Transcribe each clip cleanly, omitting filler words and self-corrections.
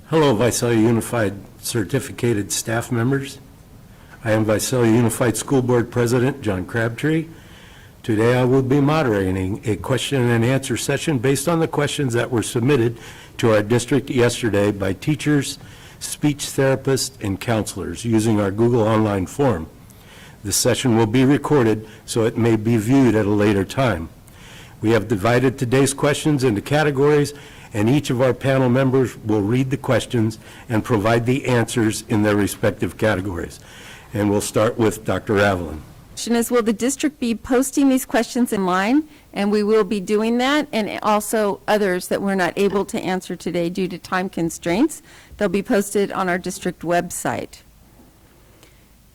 Hello, Visalia Unified certificated staff members. I am Visalia Unified School Board President John Crabtree. Today I will be moderating a question and answer session based on the questions that were submitted to our district yesterday by teachers, speech therapists, and counselors using our Google Online form. This session will be recorded so it may be viewed at a later time. We have divided today's questions into categories, and each of our panel members will read the questions and provide the answers in their respective categories. And we'll start with Dr. Ravelin. Question is, will the district be posting these questions in line? And we will be doing that, and also others that we're not able to answer today due to time constraints. They'll be posted on our district website.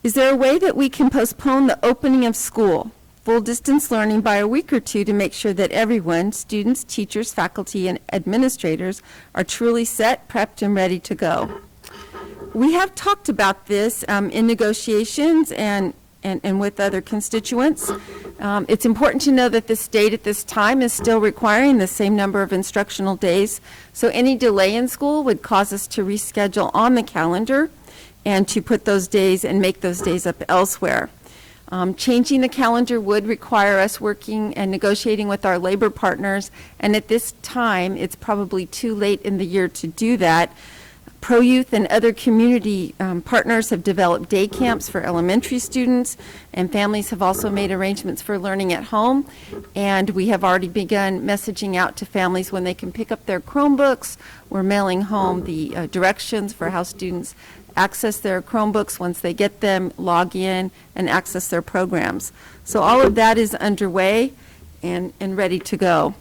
Is there a way that we can postpone the opening of school, full distance learning, by a week or two to make sure that everyone, students, teachers, faculty, and administrators, are truly set, prepped, and ready to go? We have talked about this in negotiations and with other constituents. It's important to know that the state at this time is still requiring the same number of instructional days, so any delay in school would cause us to reschedule on the calendar and to put those days and make those days up elsewhere. Changing the calendar would require us working and negotiating with our labor partners, and at this time it's probably too late in the year to do that. Pro-Youth and other community partners have developed day camps for elementary students, and families have also made arrangements for learning at home. And we have already begun messaging out to families when they can pick up their Chromebooks. We're mailing home the directions for how students access their Chromebooks once they get them, log in, and access their programs. So all of that is underway and ready to go.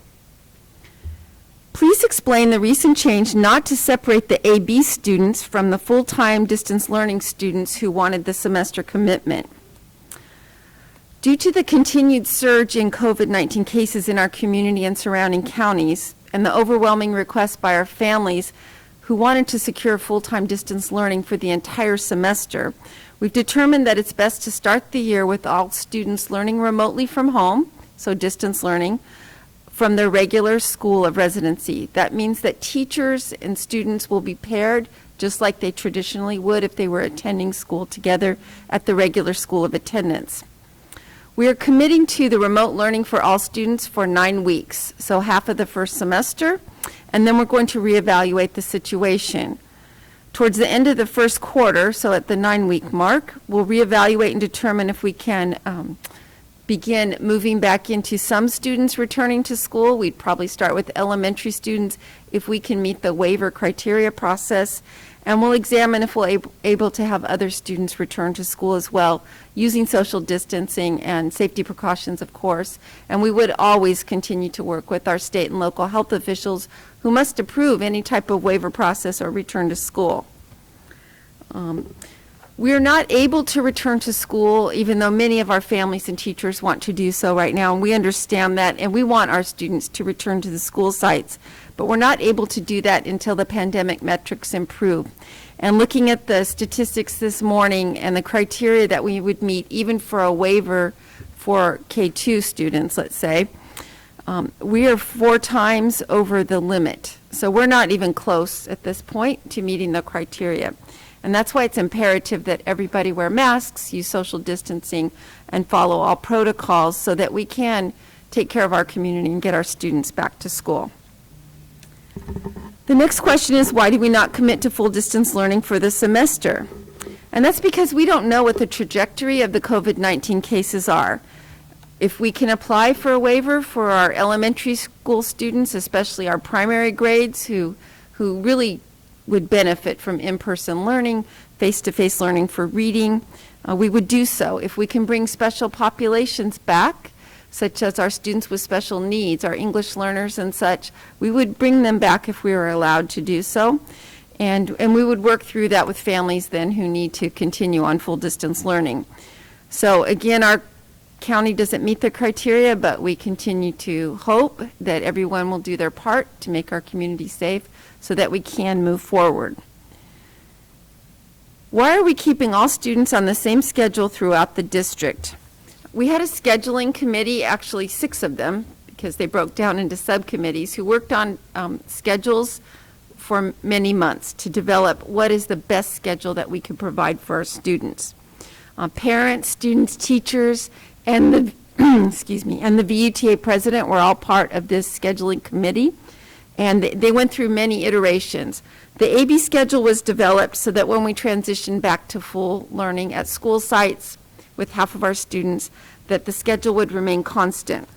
Please explain the recent change not to separate the AB students from the full-time distance learning students who wanted the semester commitment. Due to the continued surge in COVID-19 cases in our community and surrounding counties, and the overwhelming requests by our families who wanted to secure full-time distance learning for the entire semester, we've determined that it's best to start the year with all students learning remotely from home, so distance learning, from their regular school of residency. That means that teachers and students will be paired just like they traditionally would if they were attending school together at the regular school of attendance. We are committing to the remote learning for all students for 9 weeks, so half of the first semester, and then we're going to reevaluate the situation. Towards the end of the first quarter, so at the 9-week mark, we'll reevaluate and determine if we can begin moving back into some students returning to school. We'd probably start with elementary students if we can meet the waiver criteria process, and we'll examine if we're able to have other students return to school as well, using social distancing and safety precautions, of course. And we would always continue to work with our state and local health officials who must approve any type of waiver process or return to school. We are not able to return to school, even though many of our families and teachers want to do so right now, and we understand that, and we want our students to return to the school sites, but we're not able to do that until the pandemic metrics improve. And looking at the statistics this morning and the criteria that we would meet, even for a waiver for K2 students, let's say, we are 4 times over the limit. So we're not even close at this point to meeting the criteria. And that's why it's imperative that everybody wear masks, use social distancing, and follow all protocols so that we can take care of our community and get our students back to school. The next question is, why do we not commit to full distance learning for the semester? And that's because we don't know what the trajectory of the COVID-19 cases are. If we can apply for a waiver for our elementary school students, especially our primary grades who really would benefit from in-person learning, face-to-face learning for reading, we would do so. If we can bring special populations back, such as our students with special needs, our English learners and such, we would bring them back if we were allowed to do so. And we would work through that with families then who need to continue on full distance learning. So again, our county doesn't meet the criteria, but we continue to hope that everyone will do their part to make our community safe so that we can move forward. Why are we keeping all students on the same schedule throughout the district? We had a scheduling committee, actually 6 of them, because they broke down into subcommittees, who worked on schedules for many months to develop what is the best schedule that we could provide for our students. Parents, students, teachers, and the excuse me, and the VUTA president were all part of this scheduling committee, and they went through many iterations. The AB schedule was developed so that when we transitioned back to full learning at school sites with half of our students, that the schedule would remain constant.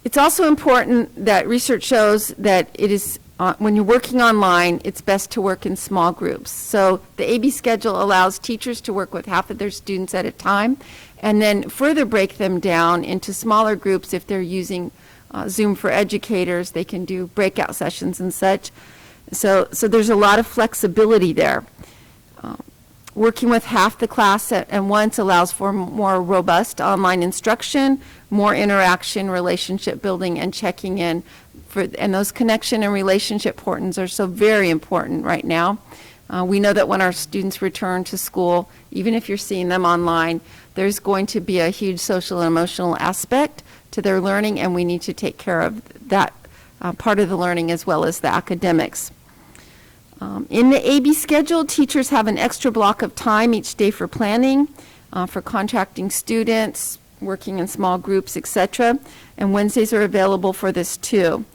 It's also important that research shows that it is, when you're working online, it's best to work in small groups. So the AB schedule allows teachers to work with half of their students at a time, and then further break them down into smaller groups. If they're using Zoom for Educators, they can do breakout sessions and such. So there's a lot of flexibility there. Working with half the class at once allows for more robust online instruction, more interaction, relationship building, and checking in. And those connection and relationship importance are so very important right now. We know that when our students return to school, even if you're seeing them online, there's going to be a huge social and emotional aspect to their learning, and we need to take care of that part of the learning as well as the academics. In the AB schedule, teachers have an extra block of time each day for planning, for contacting students, working in small groups, etc., and Wednesdays are available for this too.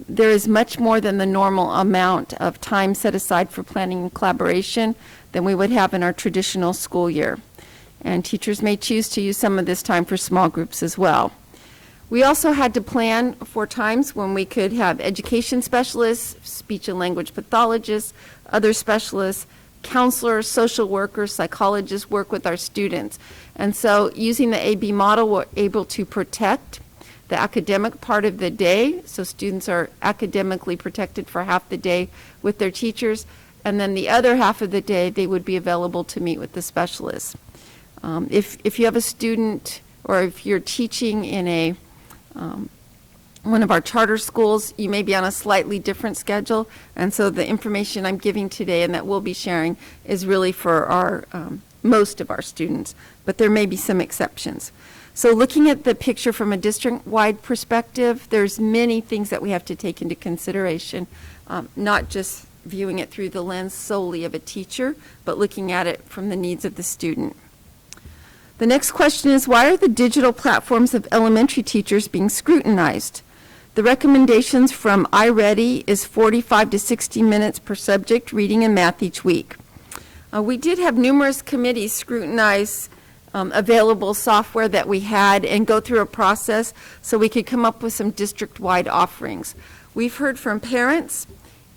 There is much more than the normal amount of time set aside for planning and collaboration than we would have in our traditional school year. And teachers may choose to use some of this time for small groups as well. We also had to plan for times when we could have education specialists, speech and language pathologists, other specialists, counselors, social workers, psychologists work with our students. And so using the AB model, we're able to protect the academic part of the day, so students are academically protected for half the day with their teachers, and then the other half of the day they would be available to meet with the specialists. If you have a student, or if you're teaching in one of our charter schools, you may be on a slightly different schedule, and so the information I'm giving today and that we'll be sharing is really for our most of our students, but there may be some exceptions. So looking at the picture from a district-wide perspective, there's many things that we have to take into consideration, not just viewing it through the lens solely of a teacher, but looking at it from the needs of the student. The next question is, why are the digital platforms of elementary teachers being scrutinized? The recommendations from iReady is 45 to 60 minutes per subject, reading and math each week. We did have numerous committees scrutinize available software that we had and go through a process so we could come up with some district-wide offerings. We've heard from parents,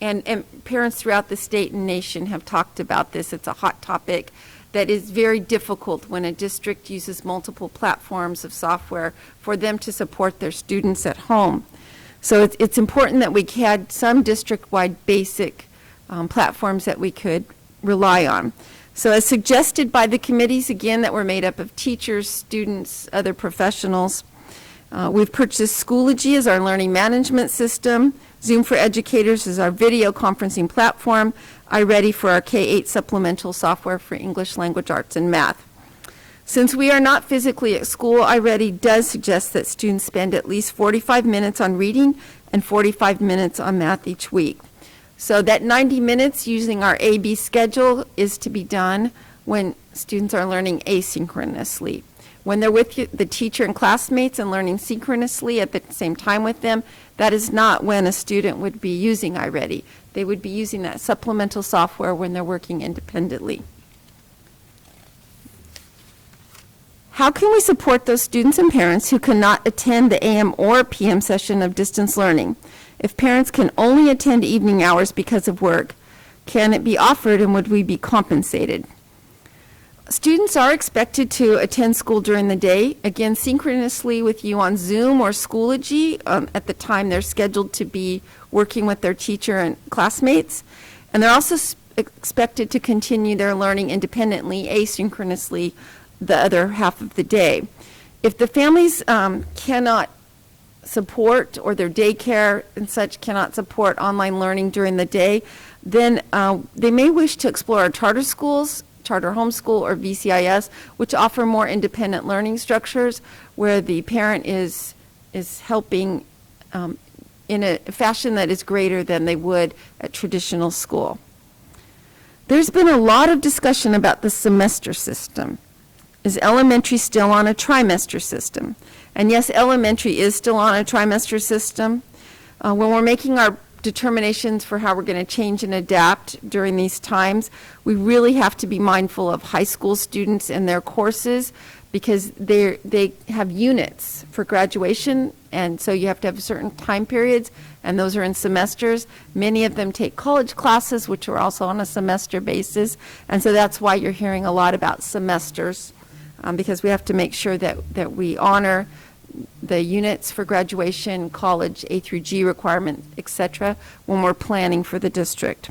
and parents throughout the state and nation have talked about this. It's a hot topic that is very difficult when a district uses multiple platforms of software for them to support their students at home. So it's important that we had some district-wide basic platforms that we could rely on. So as suggested by the committees, again, that were made up of teachers, students, other professionals, we've purchased Schoology as our learning management system, Zoom for Educators is our video conferencing platform, iReady for our K-8 supplemental software for English, language arts, and math. Since we are not physically at school, iReady does suggest that students spend at least 45 minutes on reading and 45 minutes on math each week. So that 90 minutes using our AB schedule is to be done when students are learning asynchronously. When they're with the teacher and classmates and learning synchronously at the same time with them, that is not when a student would be using iReady. They would be using that supplemental software when they're working independently. How can we support those students and parents who cannot attend the AM or PM session of distance learning? If parents can only attend evening hours because of work, can it be offered and would we be compensated? Students are expected to attend school during the day, again synchronously with you on Zoom or Schoology at the time they're scheduled to be working with their teacher and classmates. And they're also expected to continue their learning independently, asynchronously, the other half of the day. If the families cannot support, or their daycare and such cannot support online learning during the day, then they may wish to explore our charter schools, charter homeschool, or VCIS, which offer more independent learning structures where the parent is helping in a fashion that is greater than they would at traditional school. There's been a lot of discussion about the semester system. Is elementary still on a trimester system? And yes, elementary is still on a trimester system. When we're making our determinations for how we're going to change and adapt during these times, we really have to be mindful of high school students and their courses, because they have units for graduation, and so you have to have certain time periods, and those are in semesters. Many of them take college classes, which are also on a semester basis, and so that's why you're hearing a lot about semesters, because we have to make sure that we honor the units for graduation, college, A through G requirement, et cetera, when we're planning for the district.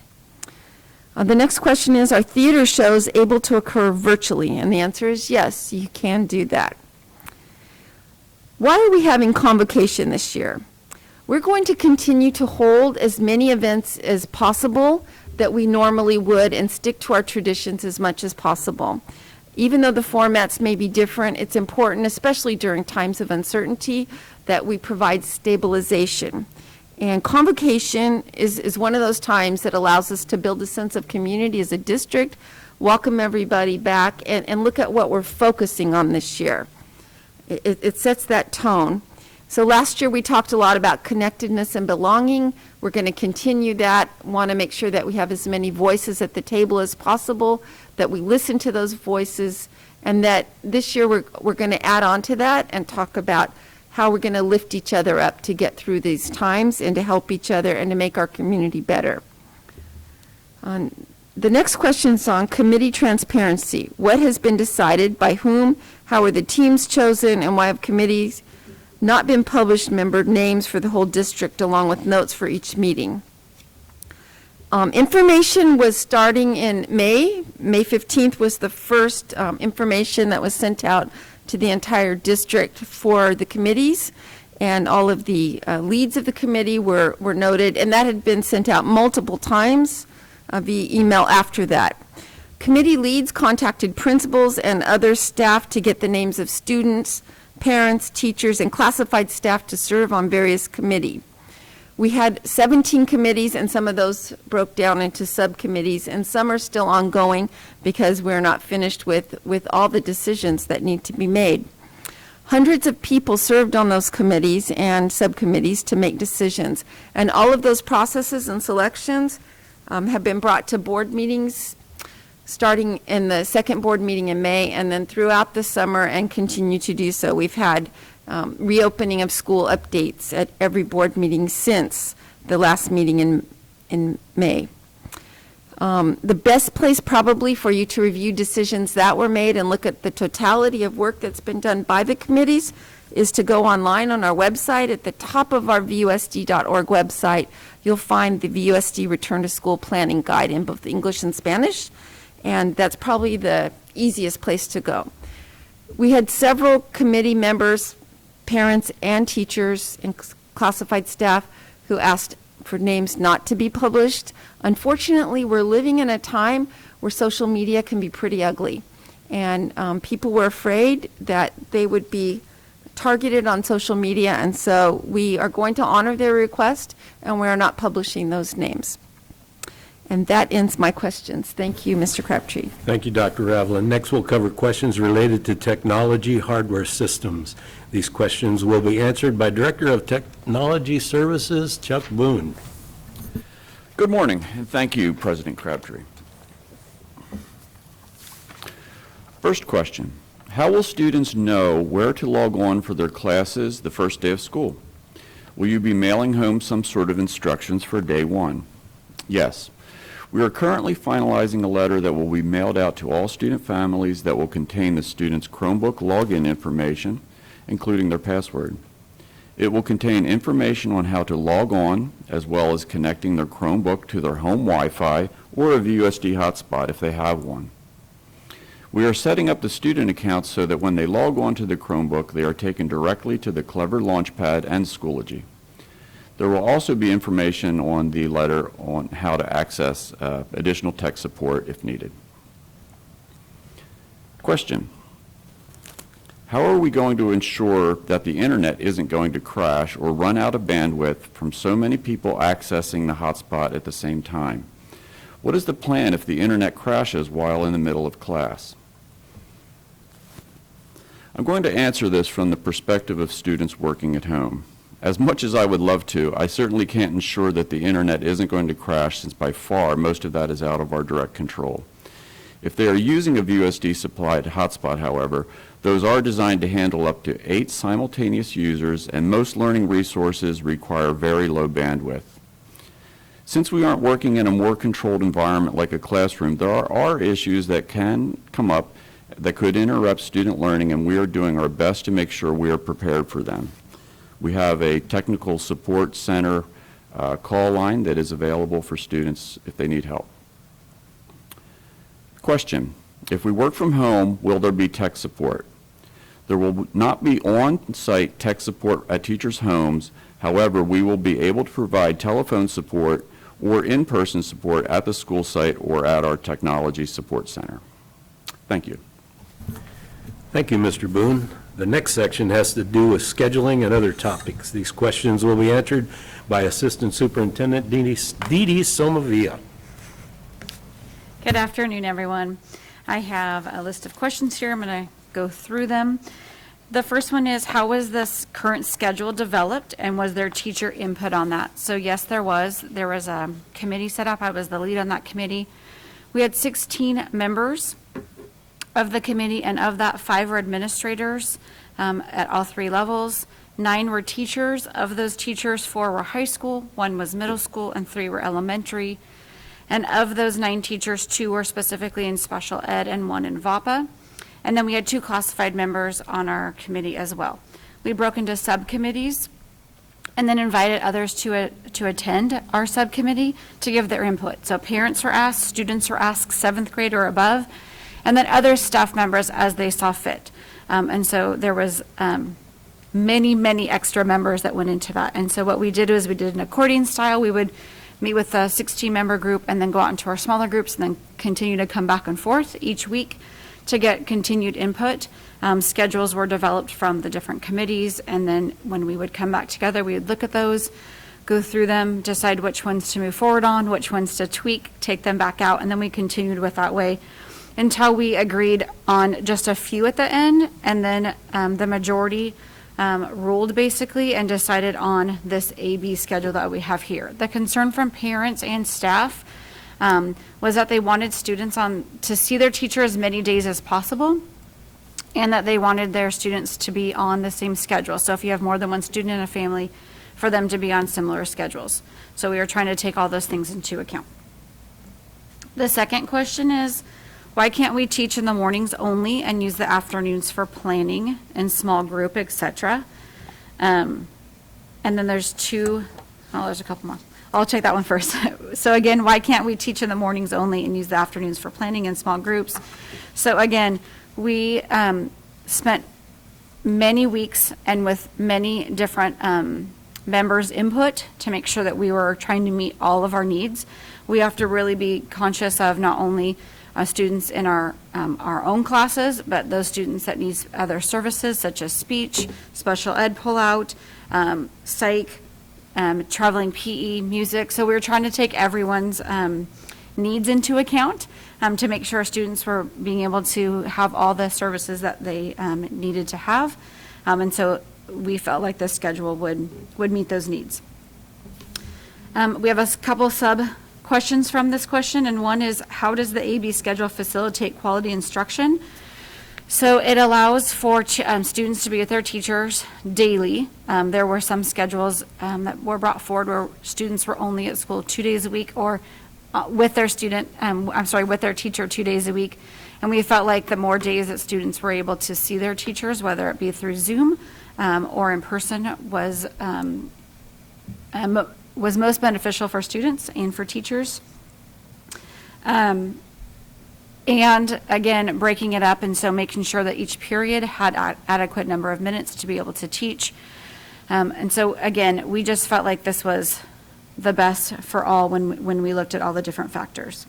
The next question is, are theater shows able to occur virtually? And the answer is yes, you can do that. Why are we having convocation this year? We're going to continue to hold as many events as possible that we normally would and stick to our traditions as much as possible. Even though the formats may be different, it's important, especially during times of uncertainty, that we provide stabilization. And convocation is one of those times that allows us to build a sense of community as a district, welcome everybody back, and look at what we're focusing on this year. It sets that tone. So last year we talked a lot about connectedness and belonging. We're going to continue that, want to make sure that we have as many voices at the table as possible, that we listen to those voices, and that this year we're going to add on to that and talk about how we're going to lift each other up to get through these times and to help each other and to make our community better. The next question is on committee transparency. What has been decided, by whom, how are the teams chosen, and why have committees not been published member names for the whole district along with notes for each meeting? Information was starting in May. May 15th was the first information that was sent out to the entire district for the committees, and all of the leads of the committee were noted, and that had been sent out multiple times via email after that. Committee leads contacted principals and other staff to get the names of students, parents, teachers, and classified staff to serve on various committees. We had 17 committees, and some of those broke down into subcommittees, and some are still ongoing because we're not finished with all the decisions that need to be made. Hundreds of people served on those committees and subcommittees to make decisions, and all of those processes and selections have been brought to board meetings starting in the second board meeting in May, and then throughout the summer, and continue to do so. We've had reopening of school updates at every board meeting since the last meeting in May. The best place probably for you to review decisions that were made and look at the totality of work that's been done by the committees is to go online on our website. At the top of our VUSD.org website, you'll find the VUSD Return to School Planning Guide in both English and Spanish, and that's probably the easiest place to go. We had several committee members, parents and teachers and classified staff who asked for names not to be published. Unfortunately, we're living in a time where social media can be pretty ugly, and people were afraid that they would be targeted on social media, and so we are going to honor their request, and we are not publishing those names. And that ends my questions. Thank you, Mr. Crabtree. Thank you, Dr. Ravelin. Next, we'll cover questions related to technology hardware systems. These questions will be answered by Director of Technology Services, Chuck Boone. Good morning, and thank you, President Crabtree. First question, how will students know where to log on for their classes the first day of school? Will you be mailing home some sort of instructions for day one? Yes. We are currently finalizing a letter that will be mailed out to all student families that will contain the student's Chromebook login information, including their password. It will contain information on how to log on, as well as connecting their Chromebook to their home Wi-Fi or a VUSD hotspot if they have one. We are setting up the student accounts so that when they log on to the Chromebook, they are taken directly to the Clever Launchpad and Schoology. There will also be information on the letter on how to access additional tech support if needed. Question. How are we going to ensure that the internet isn't going to crash or run out of bandwidth from so many people accessing the hotspot at the same time? What is the plan if the internet crashes while in the middle of class? I'm going to answer this from the perspective of students working at home. As much as I would love to, I certainly can't ensure that the internet isn't going to crash, since by far most of that is out of our direct control. If they are using a USD supplied hotspot, however, those are designed to handle up to 8 simultaneous users, and most learning resources require very low bandwidth. Since we aren't working in a more controlled environment like a classroom, there are issues that can come up that could interrupt student learning, and we are doing our best to make sure we are prepared for them. We have a technical support center call line that is available for students if they need help. Question: if we work from home, will there be tech support? There will not be on-site tech support at teachers' homes. However, we will be able to provide telephone support or in-person support at the school site or at our technology support center. Thank you. Thank you, Mr. Boone. The next section has to do with scheduling and other topics. These questions will be answered by Assistant Superintendent Dee Somavia. Good afternoon, everyone. I have a list of questions here. I'm going to go through them. The first one is, how was this current schedule developed, and was there teacher input on that? So yes, there was. There was a committee set up. I was the lead on that committee. We had 16 members of the committee, and of that, 5 were administrators at all 3 levels. 9 were teachers. Of those teachers, 4 were high school, 1 was middle school, and 3 were elementary. And of those 9 teachers, 2 were specifically in special ed and 1 in VAPA. And then we had 2 classified members on our committee as well. We broke into subcommittees and then invited others to attend our subcommittee to give their input. So parents were asked, students were asked, 7th grade or above, and then other staff members as they saw fit. And so there was many extra members that went into that. And so what we did was we did an accordion style. We would meet with a 16-member group and then go out into our smaller groups and then continue to come back and forth each week to get continued input. Schedules were developed from the different committees, and then when we would come back together, we would look at those, go through them, decide which ones to move forward on, which ones to tweak, take them back out, and then we continued with that way until we agreed on just a few at the end, and then the majority ruled basically and decided on this A-B schedule that we have here. The concern from parents and staff was that they wanted students to see their teacher as many days as possible, and that they wanted their students to be on the same schedule. So if you have more than one student in a family, for them to be on similar schedules. So we are trying to take all those things into account. The second question is, why can't we teach in the mornings only and use the afternoons for planning and small group, etc.? And then there's there's a couple more. I'll take that one first. So again, why can't we teach in the mornings only and use the afternoons for planning and small groups? So again, we spent many weeks and with many different members' input to make sure that we were trying to meet all of our needs. We have to really be conscious of not only students in our own classes, but those students that need other services such as speech, special ed pullout, psych, traveling PE, music. So we were trying to take everyone's needs into account to make sure students were being able to have all the services that they needed to have. And so we felt like this schedule would meet those needs. We have a couple sub questions from this question, and one is, how does the AB schedule facilitate quality instruction? So it allows for students to be with their teachers daily. There were some schedules that were brought forward where students were only at school 2 days a week, or with their with their teacher 2 days a week. And we felt like the more days that students were able to see their teachers, whether it be through Zoom or in person, was most beneficial for students and for teachers. And again, breaking it up, and so making sure that each period had adequate number of minutes to be able to teach. And so again, we just felt like this was the best for all when we looked at all the different factors.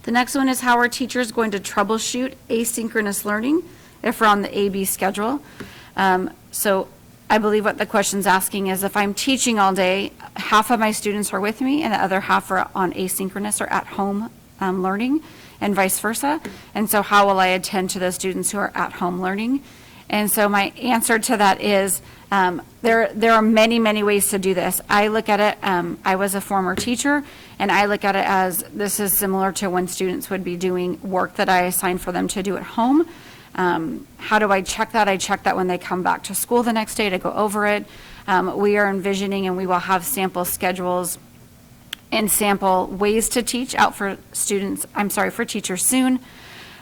The next one is, how are teachers going to troubleshoot asynchronous learning if we're on the AB schedule. So I believe what the question's asking is if I'm teaching all day, half of my students are with me and the other half are on asynchronous or at home learning and vice versa. And so how will I attend to those students who are at home learning? And so my answer to that is there are many, many ways to do this. I look at it, I was a former teacher, and I look at it as this is similar to when students would be doing work that I assigned for them to do at home. How do I check that? I check that when they come back to school the next day to go over it. We are envisioning and we will have sample schedules and sample ways to teach out for for teachers soon.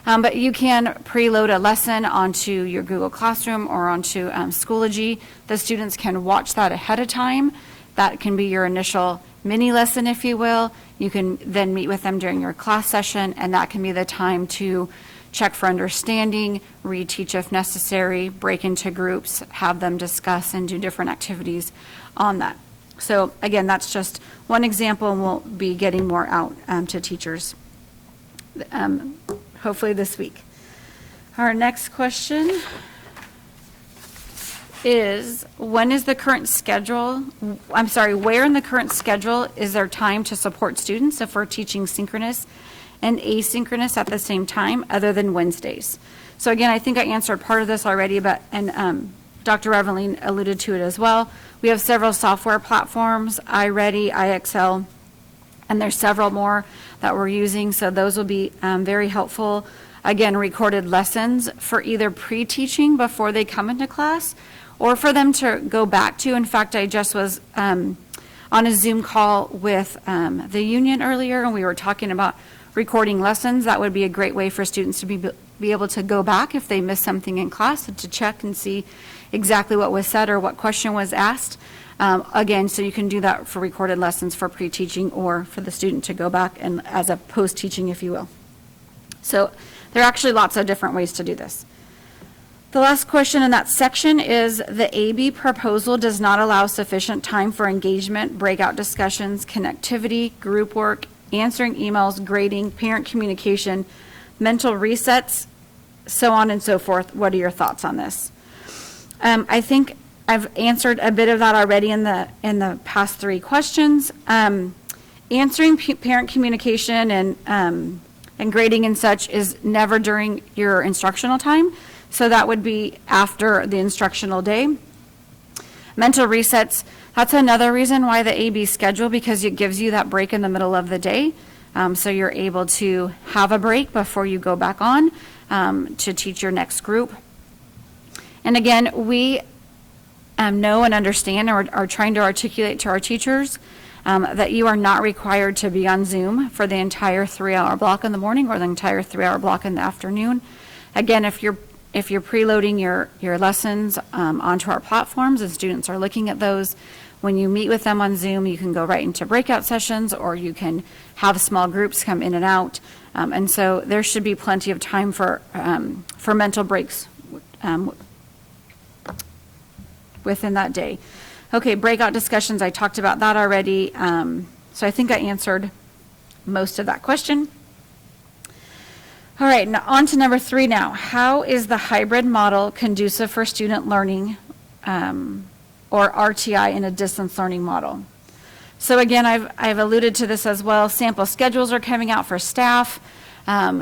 But you can preload a lesson onto your Google Classroom or onto Schoology. The students can watch that ahead of time. That can be your initial mini lesson, if you will. You can then meet with them during your class session, and that can be the time to check for understanding, reteach if necessary, break into groups, have them discuss and do different activities on that. So again, that's just one example, and we'll be getting more out to teachers hopefully this week. Our next question is, where in the current schedule is there time to support students if we're teaching synchronous and asynchronous at the same time other than Wednesdays? So again, I think I answered part of this already, but Dr. Reveline alluded to it as well. We have several software platforms, iReady, iXL, and there's several more that we're using, so those will be very helpful. Again, recorded lessons for either pre-teaching before they come into class or for them to go back to. In fact, I just was on a Zoom call with the union earlier, and we were talking about recording lessons. That would be a great way for students to be able to go back if they missed something in class and to check and see exactly what was said or what question was asked. Again, so you can do that for recorded lessons for pre-teaching or for the student to go back and as a post-teaching, if you will. So there are actually lots of different ways to do this. The last question in that section is the AB proposal does not allow sufficient time for engagement, breakout discussions, connectivity, group work, answering emails, grading, parent communication, mental resets, so on and so forth. What are your thoughts on this? I think I've answered a bit of that already in the past three questions. Answering parent communication and grading and such is never during your instructional time, so that would be after the instructional day. Mental resets, that's another reason why the AB schedule, because it gives you that break in the middle of the day, so you're able to have a break before you go back on to teach your next group. And again, we know and understand or are trying to articulate to our teachers that you are not required to be on Zoom for the entire 3-hour block in the morning or the entire 3-hour block in the afternoon. Again, if you're preloading your lessons onto our platforms and students are looking at those, when you meet with them on Zoom, you can go right into breakout sessions or you can have small groups come in and out. And so there should be plenty of time for mental breaks within that day. Okay, breakout discussions, I talked about that already. So I think I answered most of that question. All right, now on to number 3 now. How is the hybrid model conducive for student learning or RTI in a distance learning model? So again, I've alluded to this as well. Sample schedules are coming out for staff.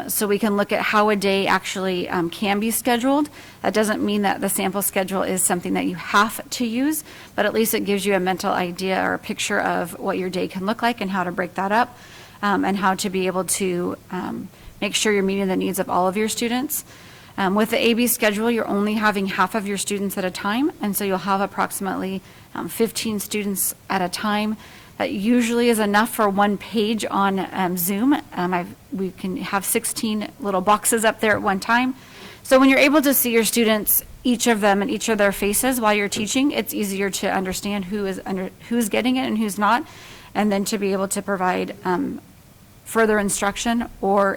So we can look at how a day actually can be scheduled. That doesn't mean that the sample schedule is something that you have to use, but at least it gives you a mental idea or a picture of what your day can look like and how to break that up and how to be able to make sure you're meeting the needs of all of your students. With the AB schedule, you're only having half of your students at a time, and so you'll have approximately 15 students at a time. That usually is enough for one page on Zoom. We can have 16 little boxes up there at one time. So when you're able to see your students, each of them and each of their faces while you're teaching, it's easier to understand who's getting it and who's not, and then to be able to provide further instruction or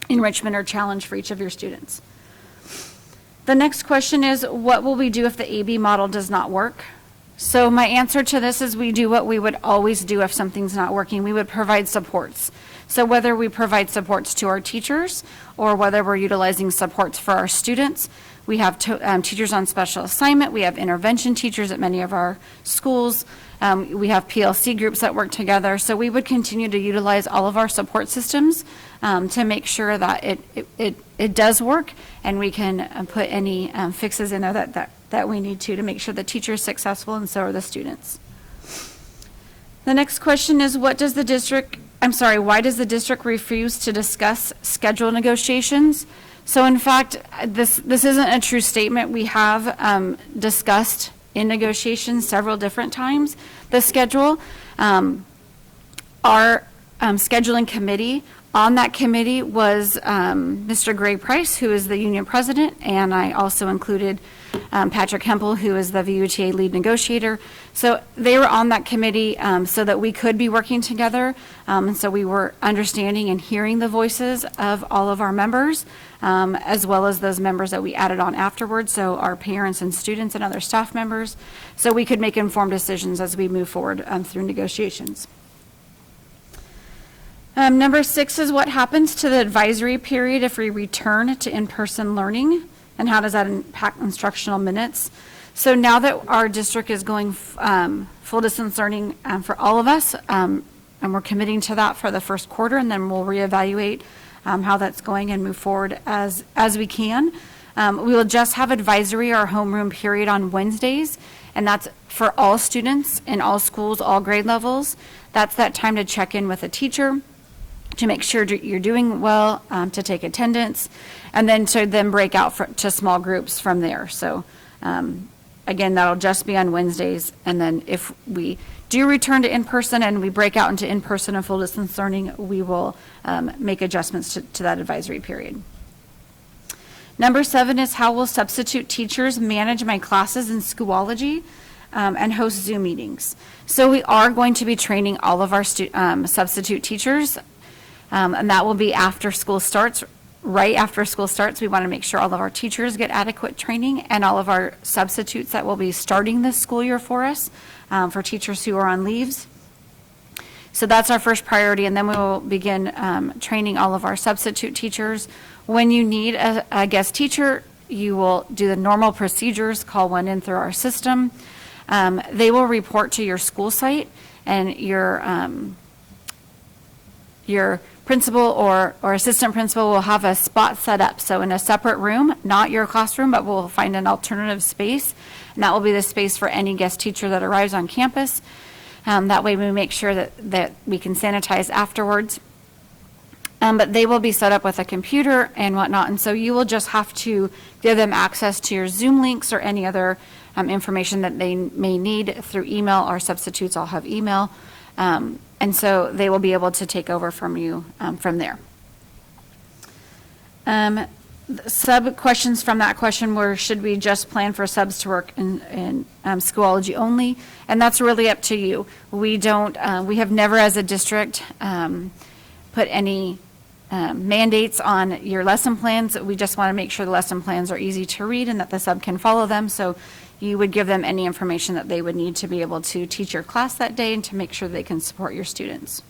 enrichment or challenge for each of your students. The next question is, what will we do if the AB model does not work? So my answer to this is we do what we would always do if something's not working. We would provide supports. So whether we provide supports to our teachers or whether we're utilizing supports for our students, we have teachers on special assignment. We have intervention teachers at many of our schools. We have PLC groups that work together. So we would continue to utilize all of our support systems to make sure that it does work, and we can put any fixes in there that we need to make sure the teacher is successful and so are the students. The next question is, why does the district refuse to discuss schedule negotiations? So in fact, this isn't a true statement. We have discussed in negotiations several different times the schedule. Our scheduling committee, on that committee was Mr. Greg Price, who is the union president, and I also included Patrick Hempel, who is the VUTA lead negotiator. So they were on that committee so that we could be working together. And so we were understanding and hearing the voices of all of our members, as well as those members that we added on afterwards, so our parents and students and other staff members, so we could make informed decisions as we move forward through negotiations. Number 6 is what happens to the advisory period if we return to in-person learning, and how does that impact instructional minutes? So now that our district is going full distance learning for all of us, and we're committing to that for the first quarter, and then we'll reevaluate how that's going and move forward as we can. We will just have advisory, our homeroom period, on Wednesdays, and that's for all students in all schools, all grade levels. That's that time to check in with a teacher, to make sure you're doing well, to take attendance, and then to then break out to small groups from there. So again, that'll just be on Wednesdays, and then if we do return to in-person and we break out into in-person and full distance learning, we will make adjustments to that advisory period. Number 7 is, how will substitute teachers manage my classes in Schoology and host Zoom meetings? So we are going to be training all of our substitute teachers, and that will be after school starts. Right after school starts, we want to make sure all of our teachers get adequate training, and all of our substitutes that will be starting this school year for us, for teachers who are on leaves. So that's our first priority, and then we will begin training all of our substitute teachers. When you need a guest teacher, you will do the normal procedures, call one in through our system. They will report to your school site, and your principal or assistant principal will have a spot set up. So in a separate room, not your classroom, but we'll find an alternative space. And that will be the space for any guest teacher that arrives on campus. That way we make sure that we can sanitize afterwards. But they will be set up with a computer and whatnot. And so you will just have to give them access to your Zoom links or any other information that they may need through email. Our substitutes all have email. And so they will be able to take over from you from there. Sub questions from that question were, should we just plan for subs to work in Schoology only? And that's really up to you. We have never as a district put any mandates on your lesson plans. We just want to make sure the lesson plans are easy to read and that the sub can follow them. So you would give them any information that they would need to be able to teach your class that day and to make sure they can support your students.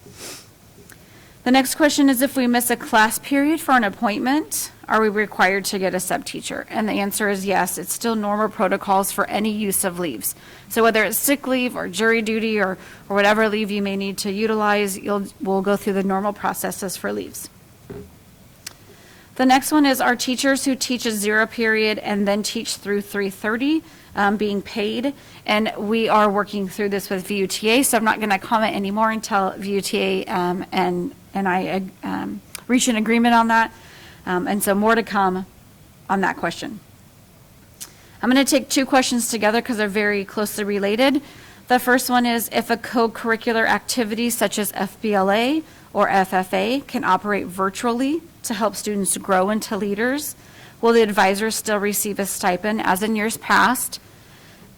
The next question is, if we miss a class period for an appointment, are we required to get a sub teacher? And the answer is yes. It's still normal protocols for any use of leaves. So whether it's sick leave or jury duty or whatever leave you may need to utilize, we'll go through the normal processes for leaves. The next one is, are teachers who teach a 0 period and then teach through 3:30 being paid? And we are working through this with VUTA, so I'm not going to comment anymore until VUTA and I reach an agreement on that. And so more to come on that question. I'm going to take 2 questions together because they're very closely related. The first one is, if a co-curricular activity such as FBLA or FFA can operate virtually to help students grow into leaders, will the advisors still receive a stipend as in years past?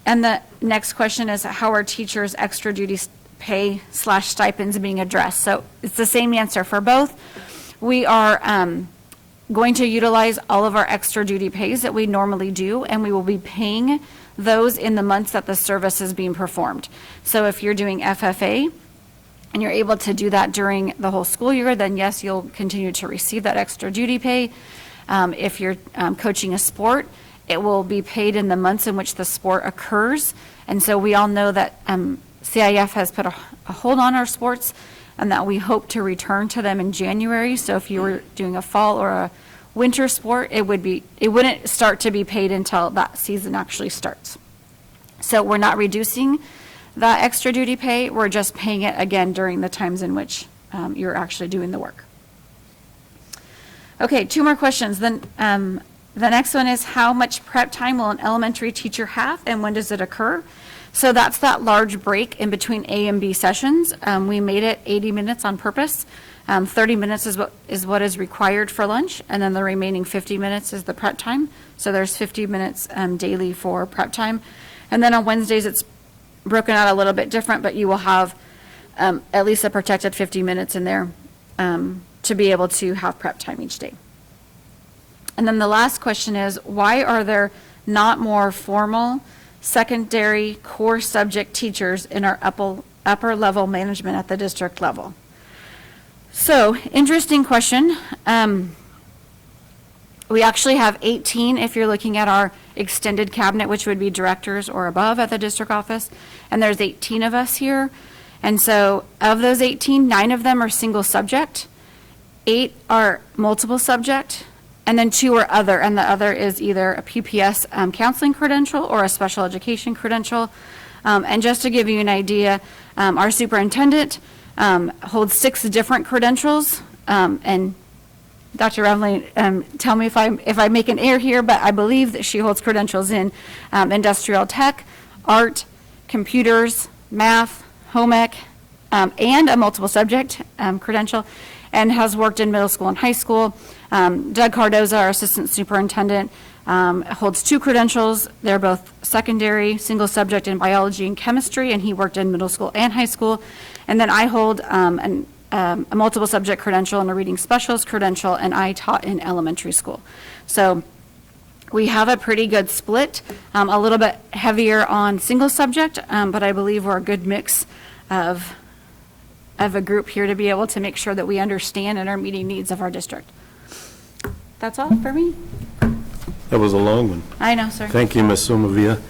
And the next question is, how are teachers' extra duty pay / stipends being addressed? So it's the same answer for both. We are going to utilize all of our extra duty pays that we normally do, and we will be paying those in the months that the service is being performed. So if you're doing FFA and you're able to do that during the whole school year, then yes, you'll continue to receive that extra duty pay. If you're coaching a sport, it will be paid in the months in which the sport occurs. And so we all know that CIF has put a hold on our sports and that we hope to return to them in January. So if you were doing a fall or a winter sport, it wouldn't start to be paid until that season actually starts. So we're not reducing that extra duty pay, we're just paying it again during the times in which you're actually doing the work. Okay, 2 more questions. Then the next one is, how much prep time will an elementary teacher have and when does it occur? So that's that large break in between A and B sessions. We made it 80 minutes on purpose. 30 minutes is what is required for lunch, and then the remaining 50 minutes is the prep time. So there's 50 minutes daily for prep time. And then on Wednesdays, it's broken out a little bit different, but you will have at least a protected 50 minutes in there to be able to have prep time each day. And then the last question is, why are there not more formal secondary core subject teachers in our upper level management at the district level? So, interesting question. We actually have 18 if you're looking at our extended cabinet, which would be directors or above at the district office. And there's 18 of us here. And so of those 18, 9 of them are single subject, 8 are multiple subject, and then 2 are other. And the other is either a PPS counseling credential or a special education credential. And just to give you an idea, our superintendent holds 6 different credentials, and Dr. Revlin, tell me if I make an error here, but I believe that she holds credentials in industrial tech, art, computers, math, home ec, and a multiple subject credential, and has worked in middle school and high school. Doug Cardoza, our assistant superintendent, holds 2 credentials. They're both secondary, single subject in biology and chemistry, and he worked in middle school and high school. And then I hold a multiple subject credential and a reading specialist credential, and I taught in elementary school. So we have a pretty good split, a little bit heavier on single subject, but I believe we're a good mix of a group here to be able to make sure that we understand and are meeting needs of our district. That's all for me. That was a long one. I know, sir. Thank you, Ms. Somavia.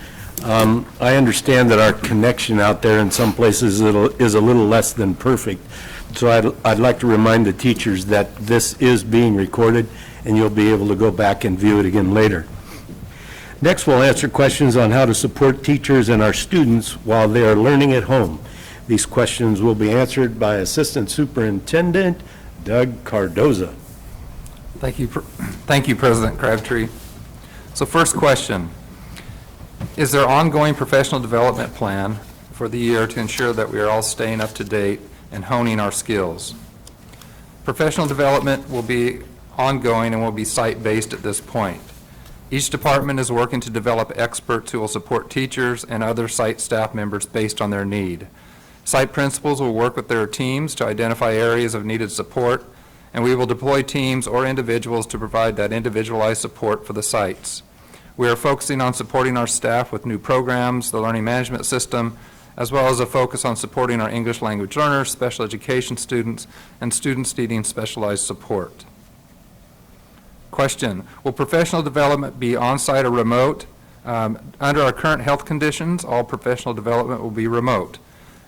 I understand that our connection out there in some places is a little less than perfect. So I'd like to remind the teachers that this is being recorded, and you'll be able to go back and view it again later. Next, we'll answer questions on how to support teachers and our students while they are learning at home. These questions will be answered by Assistant Superintendent Doug Cardoza. Thank you, President Crabtree. So first question, is there ongoing professional development plan for the year to ensure that we are all staying up to date and honing our skills? Professional development will be ongoing and will be site-based at this point. Each department is working to develop experts who will support teachers and other site staff members based on their need. Site principals will work with their teams to identify areas of needed support, and we will deploy teams or individuals to provide that individualized support for the sites. We are focusing on supporting our staff with new programs, the learning management system, as well as a focus on supporting our English language learners, special education students, and students needing specialized support. Question, will professional development be on-site or remote? Under our current health conditions, all professional development will be remote.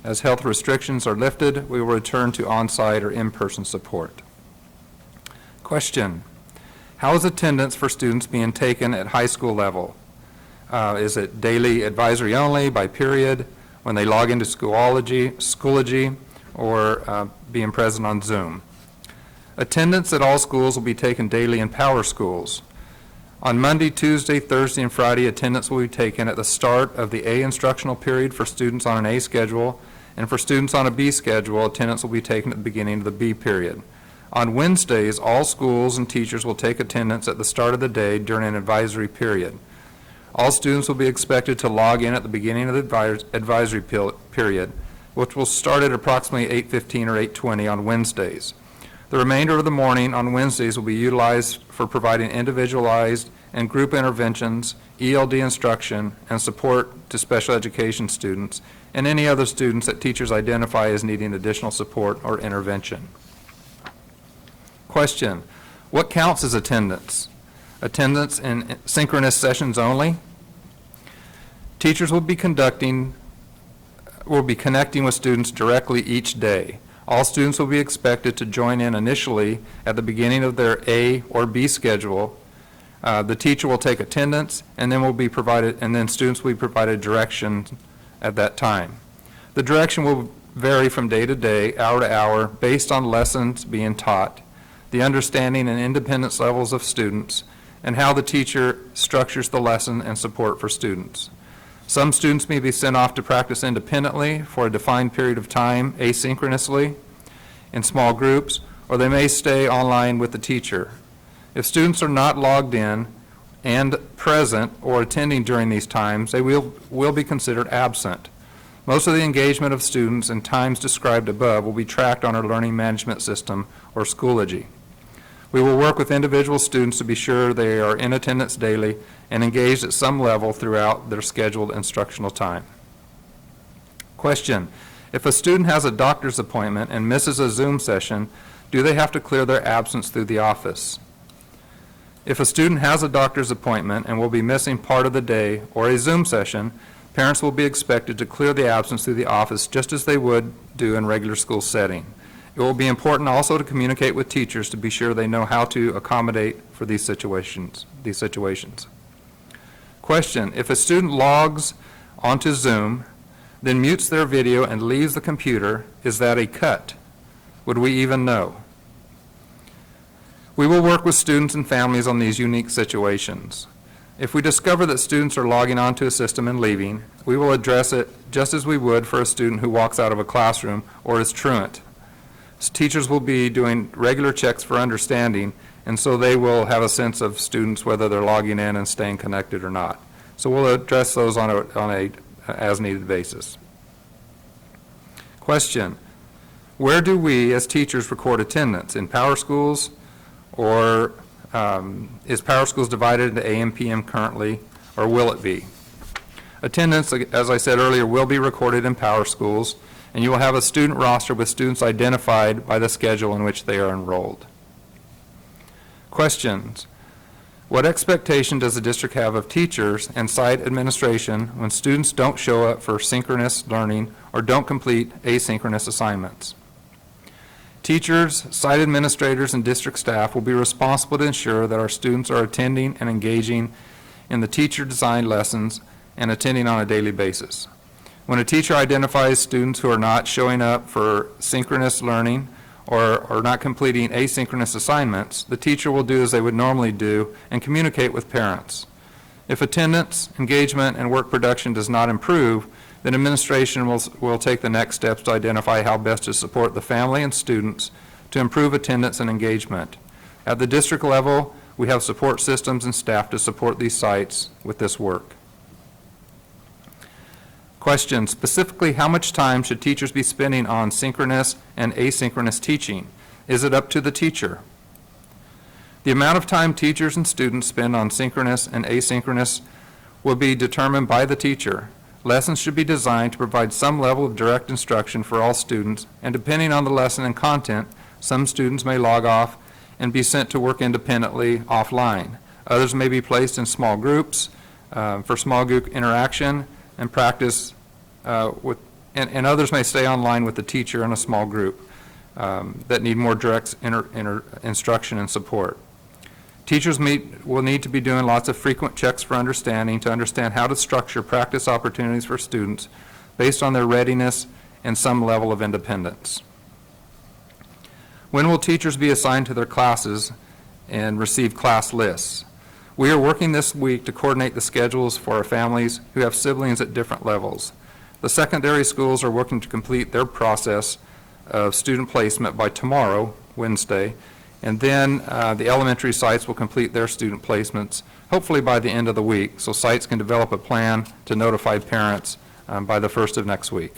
As health restrictions are lifted, we will return to on-site or in-person support. Question, how is attendance for students being taken at high school level? Is it daily advisory only, by period, when they log into Schoology, or being present on Zoom? Attendance at all schools will be taken daily in Power Schools. On Monday, Tuesday, Thursday, and Friday, attendance will be taken at the start of the A instructional period for students on an A schedule, and for students on a B schedule, attendance will be taken at the beginning of the B period. On Wednesdays, all schools and teachers will take attendance at the start of the day during an advisory period. All students will be expected to log in at the beginning of the advisory period, which will start at approximately 8:15 or 8:20 on Wednesdays. The remainder of the morning on Wednesdays will be utilized for providing individualized and group interventions, ELD instruction, and support to special education students, and any other students that teachers identify as needing additional support or intervention. Question: what counts as attendance? Attendance in synchronous sessions only? Teachers will be connecting with students directly each day. All students will be expected to join in initially at the beginning of their A or B schedule. The teacher will take attendance, and then students will be provided direction at that time. The direction will vary from day to day, hour to hour, based on lessons being taught, the understanding and independence levels of students, and how the teacher structures the lesson and support for students. Some students may be sent off to practice independently for a defined period of time, asynchronously, in small groups, or they may stay online with the teacher. If students are not logged in and present or attending during these times, they will be considered absent. Most of the engagement of students in times described above will be tracked on our learning management system, or Schoology. We will work with individual students to be sure they are in attendance daily and engaged at some level throughout their scheduled instructional time. Question: if a student has a doctor's appointment and misses a Zoom session, do they have to clear their absence through the office? If a student has a doctor's appointment and will be missing part of the day or a Zoom session, parents will be expected to clear the absence through the office just as they would do in regular school setting. It will be important also to communicate with teachers to be sure they know how to accommodate for these situations. Question: if a student logs onto Zoom, then mutes their video and leaves the computer, is that a cut? Would we even know? We will work with students and families on these unique situations. If we discover that students are logging onto a system and leaving, we will address it just as we would for a student who walks out of a classroom or is truant. Teachers will be doing regular checks for understanding, and so they will have a sense of students whether they're logging in and staying connected or not. So we'll address those on a as-needed basis. Question: where do we as teachers record attendance? In Power Schools, or is Power Schools divided into AM, PM currently, or will it be? Attendance, as I said earlier, will be recorded in Power Schools, and you will have a student roster with students identified by the schedule in which they are enrolled. Questions: what expectation does the district have of teachers and site administration when students don't show up for synchronous learning or don't complete asynchronous assignments? Teachers, site administrators, and district staff will be responsible to ensure that our students are attending and engaging in the teacher-designed lessons and attending on a daily basis. When a teacher identifies students who are not showing up for synchronous learning or are not completing asynchronous assignments, the teacher will do as they would normally do and communicate with parents. If attendance, engagement, and work production does not improve, then administration will take the next steps to identify how best to support the family and students to improve attendance and engagement. At the district level, we have support systems and staff to support these sites with this work. Question: specifically, how much time should teachers be spending on synchronous and asynchronous teaching? Is it up to the teacher? The amount of time teachers and students spend on synchronous and asynchronous will be determined by the teacher. Lessons should be designed to provide some level of direct instruction for all students, and depending on the lesson and content, some students may log off and be sent to work independently offline. Others may be placed in small groups for small group interaction and practice and others may stay online with the teacher in a small group that need more direct instruction and support. Teachers will need to be doing lots of frequent checks for understanding to understand how to structure practice opportunities for students based on their readiness and some level of independence. When will teachers be assigned to their classes and receive class lists? We are working this week to coordinate the schedules for our families who have siblings at different levels. The secondary schools are working to complete their process of student placement by tomorrow, Wednesday, and then the elementary sites will complete their student placements hopefully by the end of the week, so sites can develop a plan to notify parents by the 1st of next week.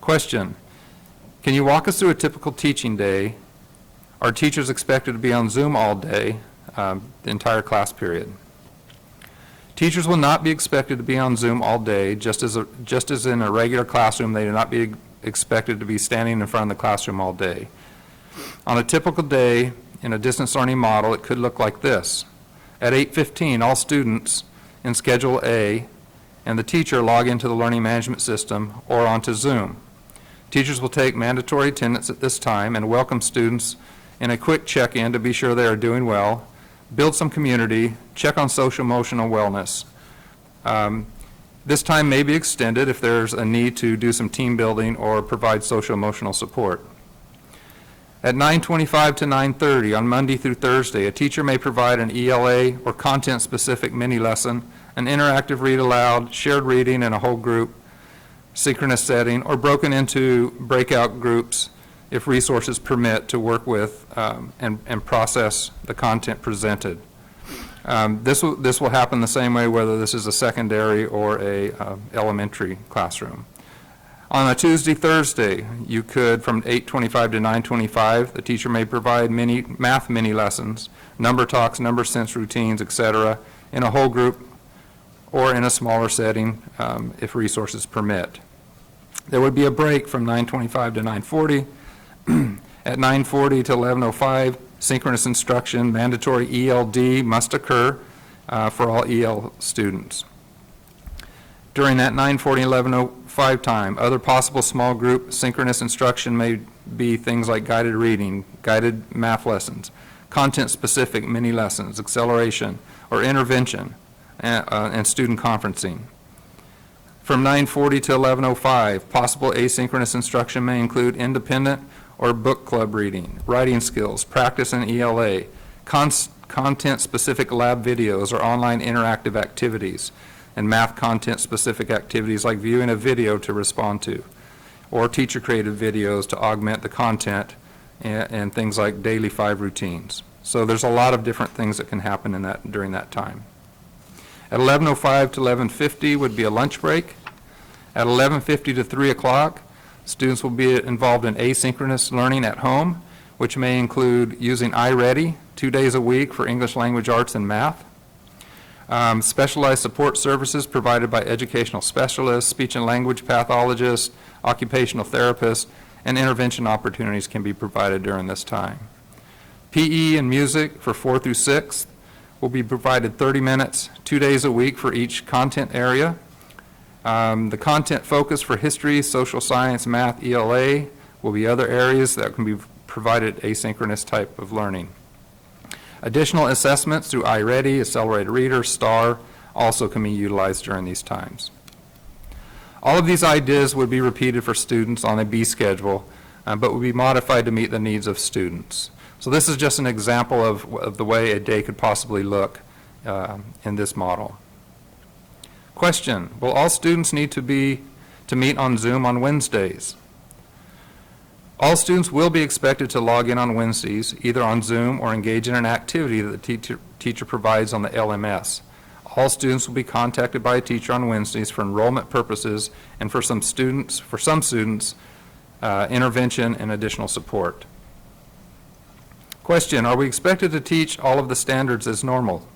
Question: can you walk us through a typical teaching day? Are teachers expected to be on Zoom all day? the entire class period. Teachers will not be expected to be on Zoom all day, just as in a regular classroom, they do not be expected to be standing in front of the classroom all day. On a typical day in a distance learning model, it could look like this. At 8:15, all students in Schedule A and the teacher log into the learning management system or onto Zoom. Teachers will take mandatory attendance at this time and welcome students in a quick check-in to be sure they are doing well, build some community, check on social emotional wellness. This time may be extended if there's a need to do some team building or provide social emotional support. At 9:25 to 9:30 on Monday through Thursday, a teacher may provide an ELA or content-specific mini-lesson, an interactive read-aloud, shared reading in a whole group, synchronous setting, or broken into breakout groups if resources permit to work with and process the content presented. This will happen the same way whether this is a secondary or a elementary classroom. On a Tuesday, Thursday, you could, from 8:25 to 9:25, the teacher may provide math mini lessons, number talks, number sense routines, etc., in a whole group or in a smaller setting if resources permit. There would be a break from 9:25 to 9:40. At 9:40 to 11:05, synchronous instruction, mandatory ELD must occur for all EL students. During that 9:40 and 11:05 time, other possible small group synchronous instruction may be things like guided reading, guided math lessons, content-specific mini lessons, acceleration, or intervention, and student conferencing. From 9:40 to 11:05, possible asynchronous instruction may include independent or book club reading, writing skills, practice in ELA, content-specific lab videos or online interactive activities, and math content-specific activities like viewing a video to respond to, or teacher-created videos to augment the content, and things like daily 5 routines. So there's a lot of different things that can happen in that during that time. At 11:05 to 11:50 would be a lunch break. At 11:50 to 3 o'clock, students will be involved in asynchronous learning at home, which may include using iReady 2 days a week for English language arts and math. Specialized support services provided by educational specialists, speech and language pathologists, occupational therapists, and intervention opportunities can be provided during this time. PE and music for 4 through 6 will be provided 30 minutes, 2 days a week for each content area. The content focus for history, social science, math, ELA will be other areas that can be provided asynchronous type of learning. Additional assessments through iReady, Accelerated Reader, STAR also can be utilized during these times. All of these ideas would be repeated for students on a B schedule, but would be modified to meet the needs of students. So this is just an example of the way a day could possibly look in this model. Question, will all students need to meet on Zoom on Wednesdays? All students will be expected to log in on Wednesdays, either on Zoom or engage in an activity that the teacher provides on the LMS. All students will be contacted by a teacher on Wednesdays for enrollment purposes and for some students, intervention and additional support. Question, are we expected to teach all of the standards as normal?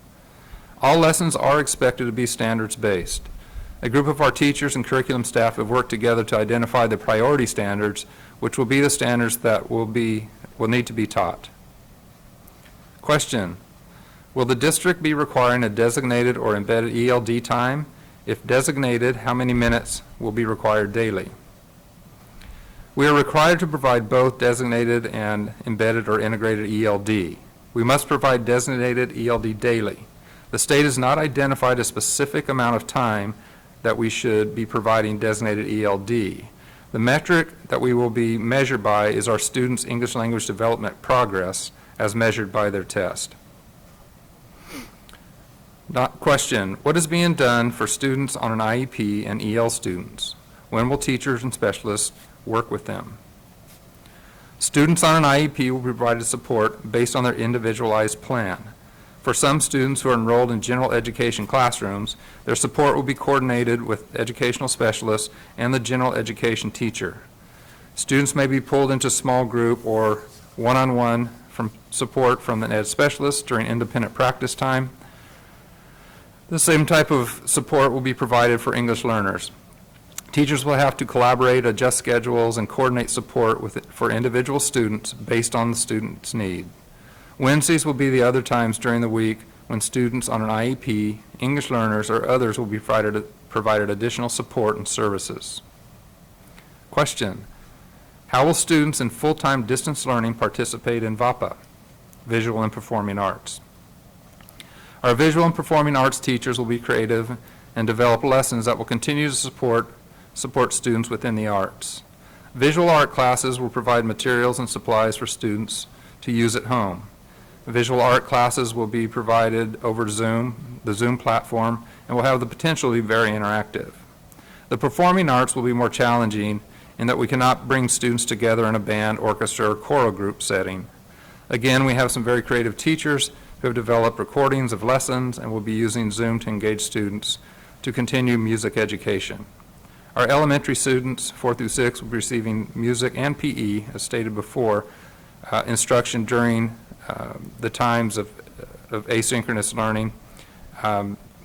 All lessons are expected to be standards-based. A group of our teachers and curriculum staff have worked together to identify the priority standards, which will be the standards that will need to be taught. Question, will the district be requiring a designated or embedded ELD time? If designated, how many minutes will be required daily? We are required to provide both designated and embedded or integrated ELD. We must provide designated ELD daily. The state has not identified a specific amount of time that we should be providing designated ELD. The metric that we will be measured by is our students' English language development progress as measured by their test. Question, what is being done for students on an IEP and EL students? When will teachers and specialists work with them? Students on an IEP will be provided support based on their individualized plan. For some students who are enrolled in general education classrooms, their support will be coordinated with educational specialists and the general education teacher. Students may be pulled into small group or one-on-one support from an ed specialist during independent practice time. The same type of support will be provided for English learners. Teachers will have to collaborate, adjust schedules, and coordinate support for individual students based on the student's need. Wednesdays will be the other times during the week when students on an IEP, English learners, or others will be provided additional support and services. Question: how will students in full-time distance learning participate in VAPA, Visual and Performing Arts? Our visual and performing arts teachers will be creative and develop lessons that will continue to support students within the arts. Visual art classes will provide materials and supplies for students to use at home. Visual art classes will be provided over Zoom, the Zoom platform, and will have the potential to be very interactive. The performing arts will be more challenging in that we cannot bring students together in a band, orchestra, or choral group setting. Again, we have some very creative teachers who have developed recordings of lessons and will be using Zoom to engage students to continue music education. Our elementary students, 4 through 6, will be receiving music and PE, as stated before, instruction during the times of asynchronous learning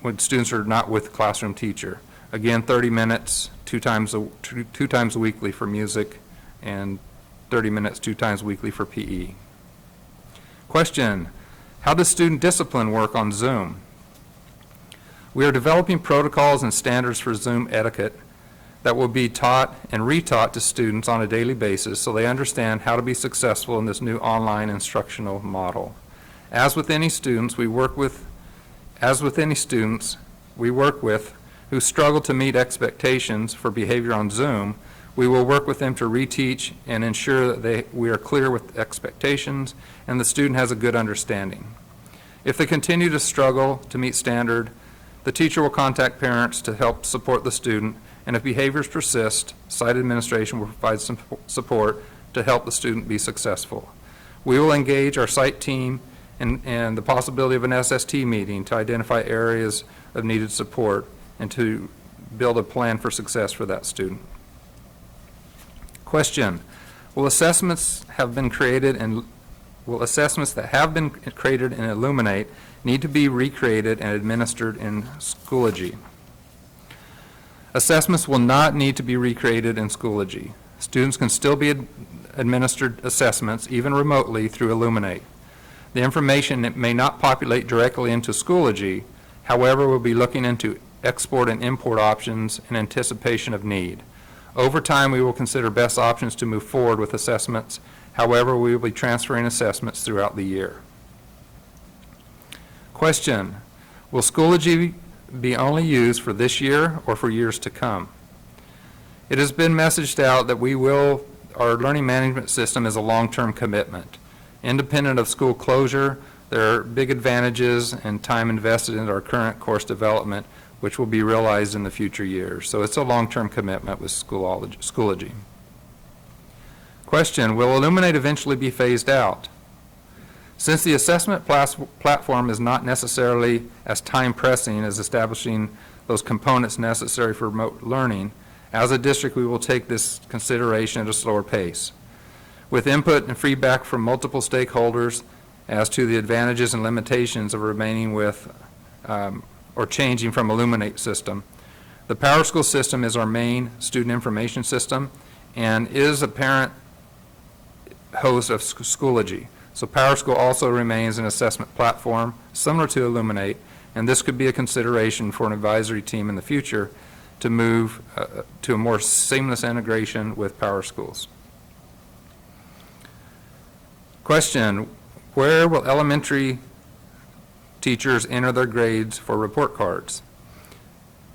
when students are not with classroom teacher. Again, 30 minutes, two times weekly for music, and 30 minutes 2 times weekly for PE. Question: how does student discipline work on Zoom? We are developing protocols and standards for Zoom etiquette that will be taught and retaught to students on a daily basis so they understand how to be successful in this new online instructional model. As with any students we work with who struggle to meet expectations for behavior on Zoom, we will work with them to reteach and ensure that we are clear with expectations and the student has a good understanding. If they continue to struggle to meet standard, the teacher will contact parents to help support the student, and if behaviors persist, site administration will provide some support to help the student be successful. We will engage our site team and the possibility of an SST meeting to identify areas of needed support and to build a plan for success for that student. Question: will assessments that have been created in Illuminate need to be recreated and administered in Schoology? Assessments will not need to be recreated in Schoology. Students can still be administered assessments, even remotely, through Illuminate. The information may not populate directly into Schoology. However, we'll be looking into export and import options in anticipation of need. Over time, we will consider best options to move forward with assessments. However, we will be transferring assessments throughout the year. Question: will Schoology be only used for this year or for years to come? It has been messaged out that our learning management system is a long-term commitment. Independent of school closure, there are big advantages and time invested in our current course development, which will be realized in the future years. So it's a long-term commitment with Schoology. Question: will Illuminate eventually be phased out? Since the assessment platform is not necessarily as time-pressing as establishing those components necessary for remote learning, as a district we will take this consideration at a slower pace. With input and feedback from multiple stakeholders as to the advantages and limitations of remaining with or changing from Illuminate system. The PowerSchool system is our main student information system and is a parent host of Schoology. So PowerSchool also remains an assessment platform similar to Illuminate, and this could be a consideration for an advisory team in the future to move to a more seamless integration with PowerSchools. Question: where will elementary teachers enter their grades for report cards?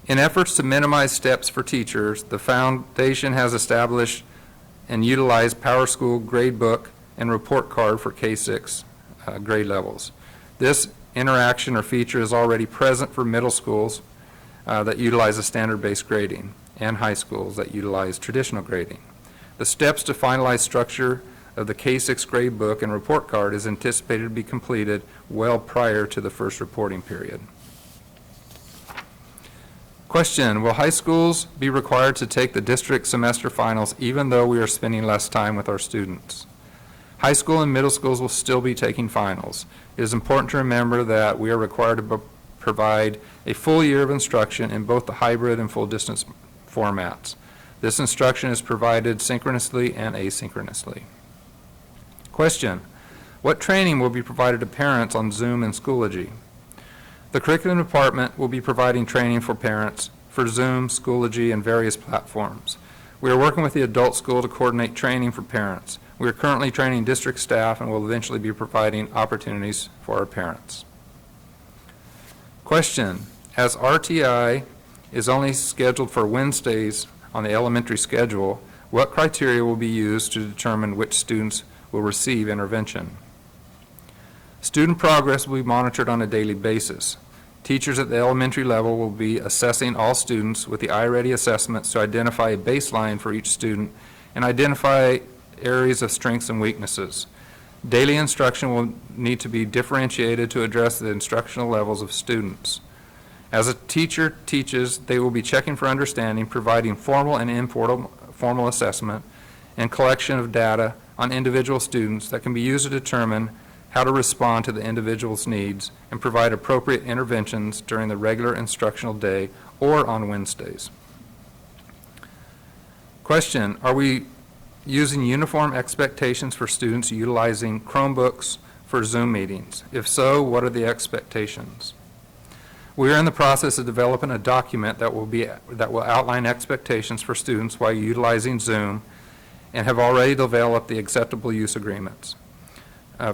In efforts to minimize steps for teachers, the foundation has established and utilized PowerSchool gradebook and report card for K-6 grade levels. This interaction or feature is already present for middle schools that utilize a standard-based grading and high schools that utilize traditional grading. The steps to finalize structure of the K-6 gradebook and report card is anticipated to be completed well prior to the first reporting period. Question: will high schools be required to take the district semester finals even though we are spending less time with our students? High school and middle schools will still be taking finals. It is important to remember that we are required to provide a full year of instruction in both the hybrid and full distance formats. This instruction is provided synchronously and asynchronously. Question: what training will be provided to parents on Zoom and Schoology? The curriculum department will be providing training for parents for Zoom, Schoology, and various platforms. We are working with the adult school to coordinate training for parents. We are currently training district staff and will eventually be providing opportunities for our parents. Question: as RTI is only scheduled for Wednesdays on the elementary schedule, what criteria will be used to determine which students will receive intervention? Student progress will be monitored on a daily basis. Teachers at the elementary level will be assessing all students with the iReady assessments to identify a baseline for each student and identify areas of strengths and weaknesses. Daily instruction will need to be differentiated to address the instructional levels of students. As a teacher teaches, they will be checking for understanding, providing formal and informal assessment, and collection of data on individual students that can be used to determine how to respond to the individual's needs and provide appropriate interventions during the regular instructional day or on Wednesdays. Question: are we using uniform expectations for students utilizing Chromebooks for Zoom meetings? If so, what are the expectations? We are in the process of developing a document that will outline expectations for students while utilizing Zoom and have already developed the acceptable use agreements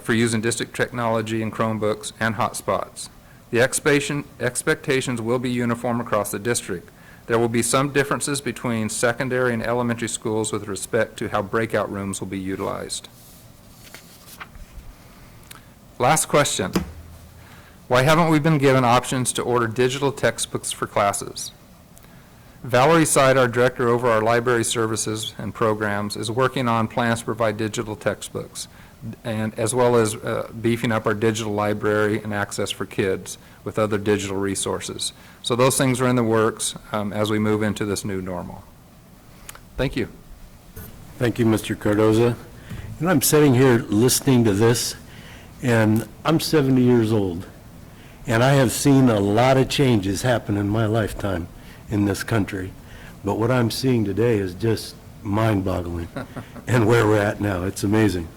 for using district technology and Chromebooks and hotspots. The expectations will be uniform across the district. There will be some differences between secondary and elementary schools with respect to how breakout rooms will be utilized. Last question: why haven't we been given options to order digital textbooks for classes? Valerie Seid, our director over our library services and programs, is working on plans to provide digital textbooks, and as well as beefing up our digital library and access for kids with other digital resources. So those things are in the works as we move into this new normal. Thank you. Thank you, Mr. Cardoza. And I'm sitting here listening to this, and I'm 70 years old, and I have seen a lot of changes happen in my lifetime in this country. But what I'm seeing today is just mind-boggling. And where we're at now, it's amazing.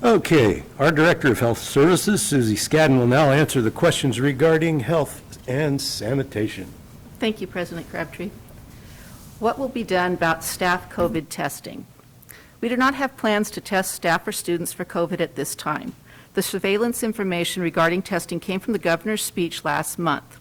Okay, our Director of Health Services, Susie Skadden, will now answer the questions regarding health and sanitation. Thank you, President Crabtree. What will be done about staff COVID testing? We do not have plans to test staff or students for COVID at this time. The surveillance information regarding testing came from the governor's speech last month.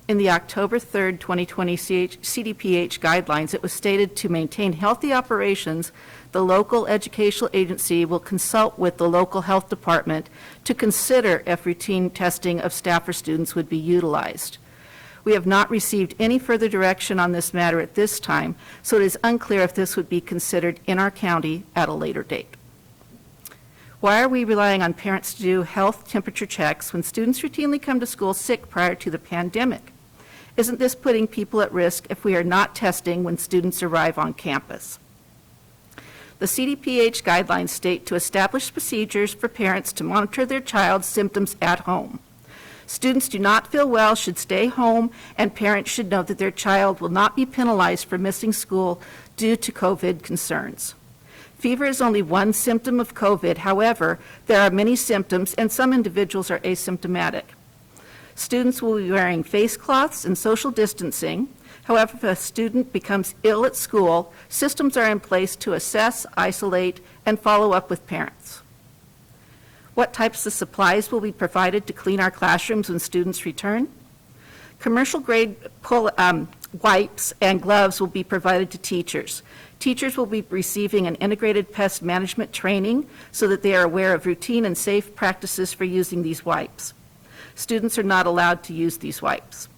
In the October 3rd, 2020 CDPH guidelines, it was stated to maintain healthy operations, the local educational agency will consult with the local health department to consider if routine testing of staff or students would be utilized. We have not received any further direction on this matter at this time, so it is unclear if this would be considered in our county at a later date. Why are we relying on parents to do health temperature checks when students routinely come to school sick prior to the pandemic? Isn't this putting people at risk if we are not testing when students arrive on campus? The CDPH guidelines state to establish procedures for parents to monitor their child's symptoms at home. Students do not feel well should stay home, and parents should know that their child will not be penalized for missing school due to COVID concerns. Fever is only one symptom of COVID. However, there are many symptoms, and some individuals are asymptomatic. Students will be wearing face cloths and social distancing. However, if a student becomes ill at school, systems are in place to assess, isolate, and follow up with parents. What types of supplies will be provided to clean our classrooms when students return? Commercial-grade wipes and gloves will be provided to teachers. Teachers will be receiving an integrated pest management training so that they are aware of routine and safe practices for using these wipes. Students are not allowed to use these wipes.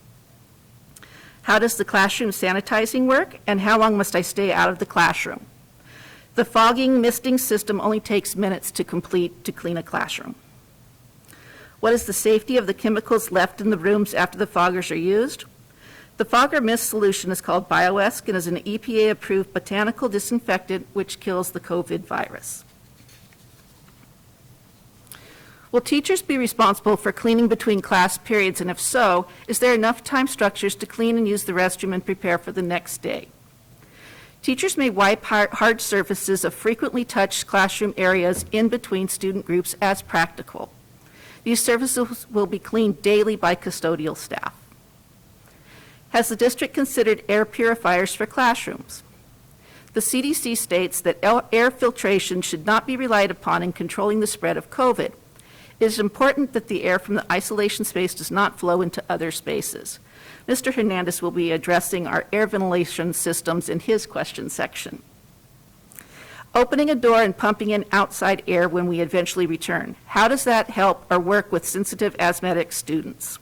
How does the classroom sanitizing work, and how long must I stay out of the classroom? The fogging misting system only takes minutes to complete to clean a classroom. What is the safety of the chemicals left in the rooms after the foggers are used? The fogger mist solution is called BioEsk and is an EPA-approved botanical disinfectant which kills the COVID virus. Will teachers be responsible for cleaning between class periods, and if so, is there enough time structures to clean and use the restroom and prepare for the next day? Teachers may wipe hard surfaces of frequently touched classroom areas in between student groups as practical. These surfaces will be cleaned daily by custodial staff. Has the district considered air purifiers for classrooms? The CDC states that air filtration should not be relied upon in controlling the spread of COVID. It is important that the air from the isolation space does not flow into other spaces. Mr. Hernandez will be addressing our air ventilation systems in his question section. Opening a door and pumping in outside air when we eventually return. How does that help or work with sensitive asthmatic students?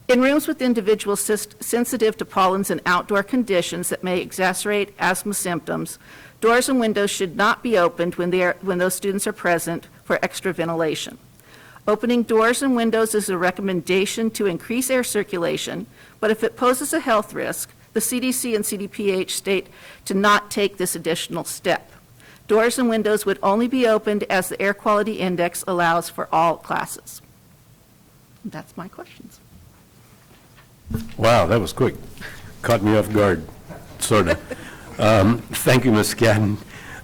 In rooms with individuals sensitive to pollens and outdoor conditions that may exacerbate asthma symptoms, doors and windows should not be opened when those students are present for extra ventilation. Opening doors and windows is a recommendation to increase air circulation, but if it poses a health risk, the CDC and CDPH state to not take this additional step. Doors and windows would only be opened as the air quality index allows for all classes. That's my questions. Wow, that was quick. Caught me off guard, sort of. Thank you, Ms. Scadden.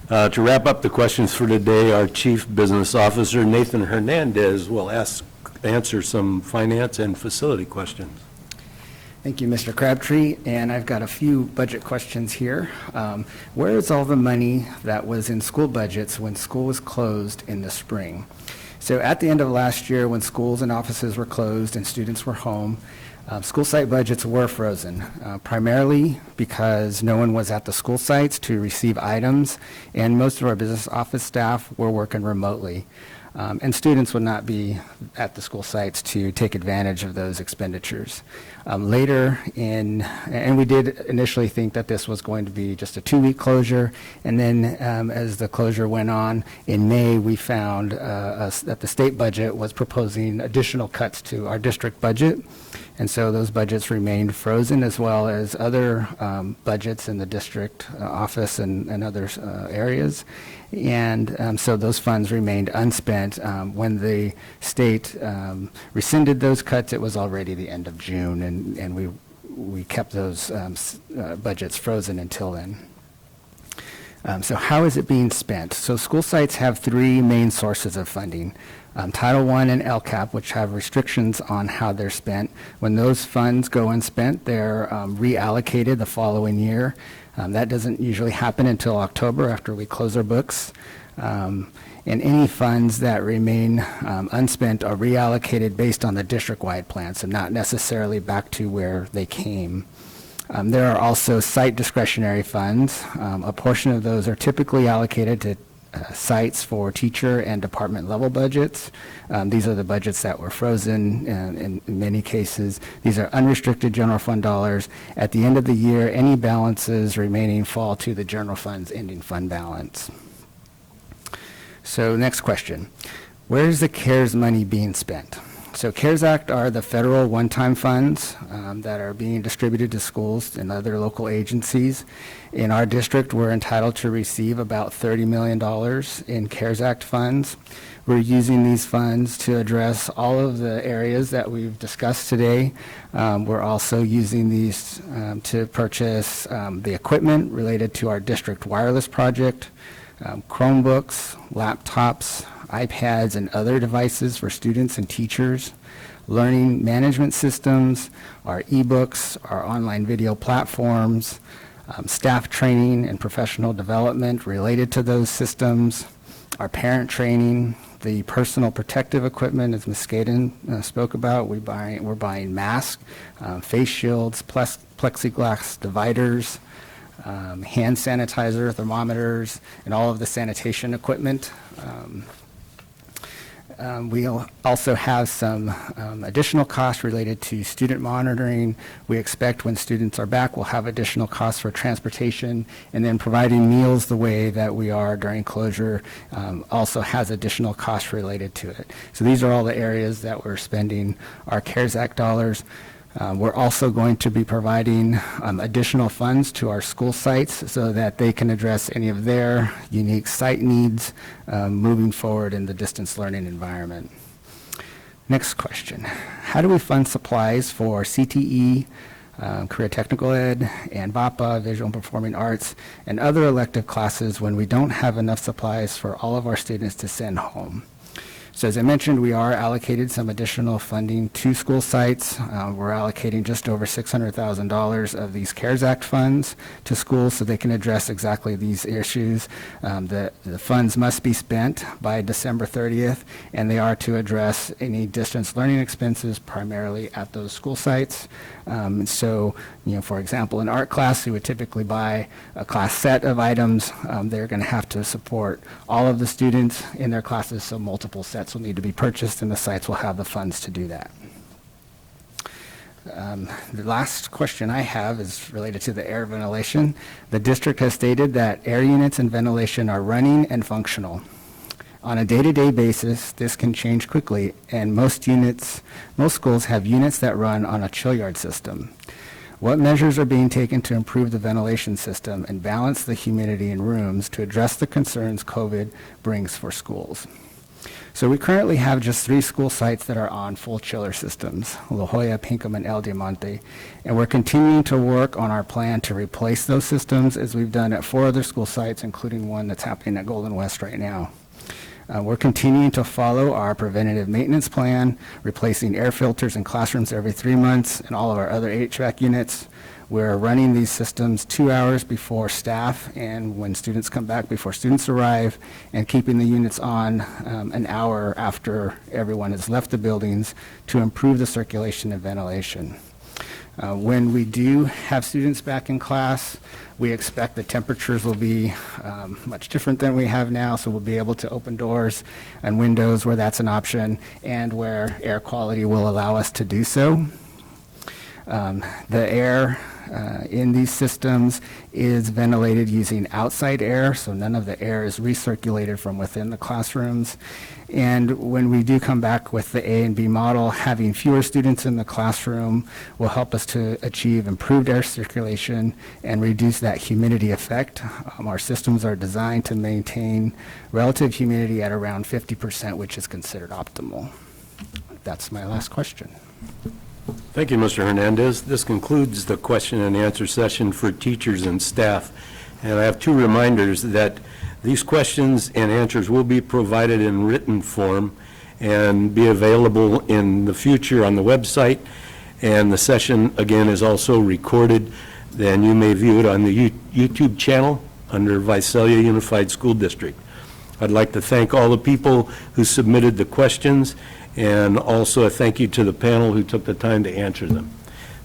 To wrap up the questions for today, our Chief Business Officer, Nathan Hernandez, will answer some finance and facility questions. Thank you, Mr. Crabtree, and I've got a few budget questions here. Where is all the money that was in school budgets when school was closed in the spring? So at the end of last year, when schools and offices were closed and students were home, school site budgets were frozen, primarily because no one was at the school sites to receive items, and most of our business office staff were working remotely. And students would not be at the school sites to take advantage of those expenditures. And we did initially think that this was going to be just a 2-week closure, and then as the closure went on, in May we found that the state budget was proposing additional cuts to our district budget, and so those budgets remained frozen, as well as other budgets in the district office and other areas. And so those funds remained unspent. When the state rescinded those cuts, it was already the end of June, and we kept those budgets frozen until then. So how is it being spent? So school sites have 3 main sources of funding. Title I and LCAP, which have restrictions on how they're spent. When those funds go unspent, they're reallocated the following year. That doesn't usually happen until October after we close our books. And any funds that remain unspent are reallocated based on the district-wide plan, so not necessarily back to where they came. There are also site discretionary funds. A portion of those are typically allocated to sites for teacher and department level budgets. These are the budgets that were frozen in many cases. These are unrestricted general fund dollars. At the end of the year, any balances remaining fall to the general fund's ending fund balance. So next question, where is the CARES money being spent? So CARES Act are the federal one-time funds that are being distributed to schools and other local agencies. In our district, we're entitled to receive about $30 million in CARES Act funds. We're using these funds to address all of the areas that we've discussed today. We're also using these to purchase the equipment related to our district wireless project, Chromebooks, laptops, iPads, and other devices for students and teachers, learning management systems, our ebooks, our online video platforms, staff training and professional development related to those systems, our parent training, the personal protective equipment, as Ms. Skaden spoke about. We're buying masks, face shields, plexiglass dividers, hand sanitizer, thermometers, and all of the sanitation equipment. We also have some additional costs related to student monitoring. We expect when students are back, we'll have additional costs for transportation, and then providing meals the way that we are during closure also has additional costs related to it. So these are all the areas that we're spending our CARES Act dollars. We're also going to be providing additional funds to our school sites so that they can address any of their unique site needs moving forward in the distance learning environment. Next question. How do we fund supplies for CTE, Career Technical Ed, and VAPA, Visual and Performing Arts, and other elective classes when we don't have enough supplies for all of our students to send home? So as I mentioned, we are allocated some additional funding to school sites. We're allocating just over $600,000 of these CARES Act funds to schools so they can address exactly these issues. The funds must be spent by December 30th, and they are to address any distance learning expenses primarily at those school sites. So, for example, in art class, we would typically buy a class set of items. They're going to have to support all of the students in their classes, so multiple sets will need to be purchased, and the sites will have the funds to do that. The last question I have is related to the air ventilation. The district has stated that air units and ventilation are running and functional. On a day-to-day basis, this can change quickly, and most schools have units that run on a chill yard system. What measures are being taken to improve the ventilation system and balance the humidity in rooms to address the concerns COVID brings for schools? So we currently have just 3 school sites that are on full chiller systems, La Jolla, Pinkham, and El Diamante, and we're continuing to work on our plan to replace those systems as we've done at 4 other school sites, including one that's happening at Golden West right now. We're continuing to follow our preventative maintenance plan, replacing air filters in classrooms every 3 months and all of our other HVAC units. We're running these systems 2 hours before staff and when students come back before students arrive, and keeping the units on an hour after everyone has left the buildings to improve the circulation and ventilation. When we do have students back in class, we expect the temperatures will be much different than we have now, so we'll be able to open doors and windows where that's an option and where air quality will allow us to do so. The air in these systems is ventilated using outside air, so none of the air is recirculated from within the classrooms. And when we do come back with the A and B model, having fewer students in the classroom will help us to achieve improved air circulation and reduce that humidity effect. Our systems are designed to maintain relative humidity at around 50%, which is considered optimal. That's my last question. Thank you, Mr. Hernandez. This concludes the question and answer session for teachers and staff. And I have 2 reminders that these questions and answers will be provided in written form and be available in the future on the website. And the session, again, is also recorded. Then you may view it on the YouTube channel under Visalia Unified School District. I'd like to thank all the people who submitted the questions, and also a thank you to the panel who took the time to answer them.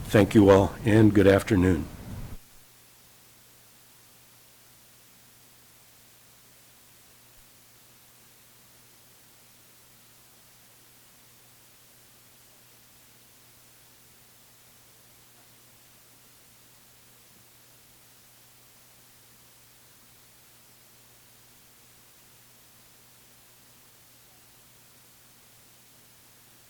Thank you all, and good afternoon.